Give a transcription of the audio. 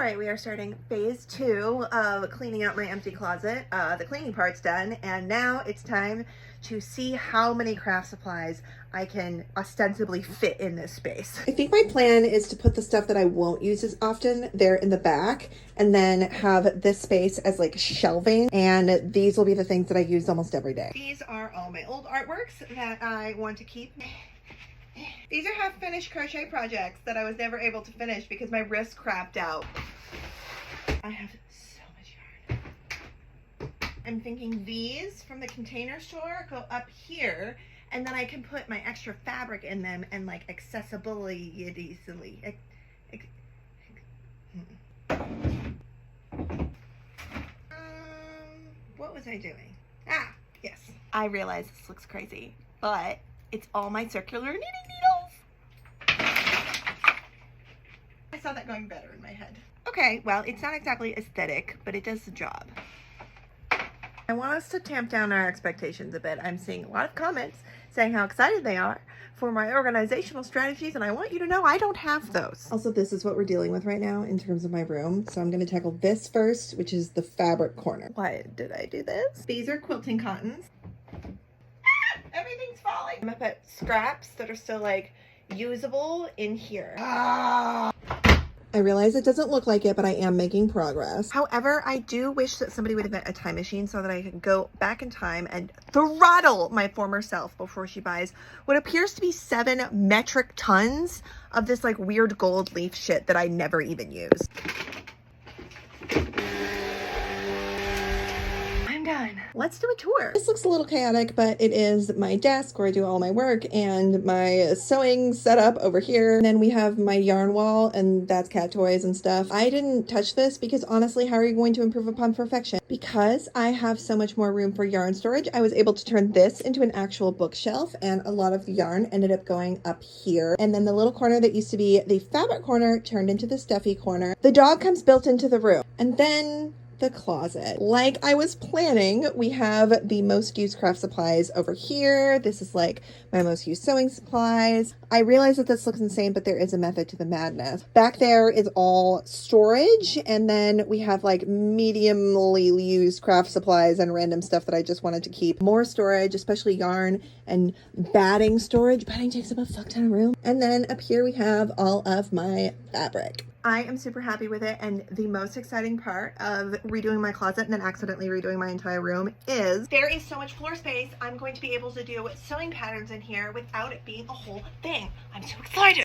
right, we are starting phase 2 of cleaning out my empty closet. The cleaning part's done, and now it's time to see how many craft supplies I can ostensibly fit in this space. I think my plan is to put the stuff that I won't use as often there in the back, and then have this space as like shelving, and these will be the things that I use almost every day. These are all my old artworks that I want to keep. These are half-finished crochet projects that I was never able to finish because my wrist crapped out. I have so much yarn. I'm thinking these from the Container Store go up here, and then I can put my extra fabric in them and like accessibility easily. What was I doing? Ah, yes. I realize this looks crazy, but it's all my circular knitting needles. I saw that going better in my head. Okay, well, it's not exactly aesthetic, but it does the job. I want us to tamp down our expectations a bit. I'm seeing a lot of comments saying how excited they are for my organizational strategies, and I want you to know I don't have those. Also, this is what we're dealing with right now in terms of my room. So I'm going to tackle this first, which is the fabric corner. Why did I do this? These are quilting cottons. Everything's falling. I'm gonna put scraps that are still like usable in here. I realize it doesn't look like it, but I am making progress. However, I do wish that somebody would invent a time machine so that I can go back in time and throttle my former self before she buys what appears to be 7 metric tons of this like weird gold leaf shit that I never even use. Done. Let's do a tour. This looks a little chaotic, but it is my desk where I do all my work and my sewing setup over here. And then we have my yarn wall, and that's cat toys and stuff. I didn't touch this because honestly, how are you going to improve upon perfection? Because I have so much more room for yarn storage, I was able to turn this into an actual bookshelf, and a lot of the yarn ended up going up here. And then the little corner that used to be the fabric corner turned into the stuffy corner. The dog comes built into the room. And then the closet. Like I was planning, we have the most used craft supplies over here. This is like my most used sewing supplies. I realize that this looks insane, but there is a method to the madness. Back there is all storage, and then we have like mediumly used craft supplies and random stuff that I just wanted to keep. More storage, especially yarn and batting storage. Batting takes up a fuck ton of room. And then up here we have all of my fabric. I am super happy with it, and the most exciting part of redoing my closet and then accidentally redoing my entire room is there is so much floor space. I'm going to be able to do sewing patterns in here without it being a whole thing. I'm so excited.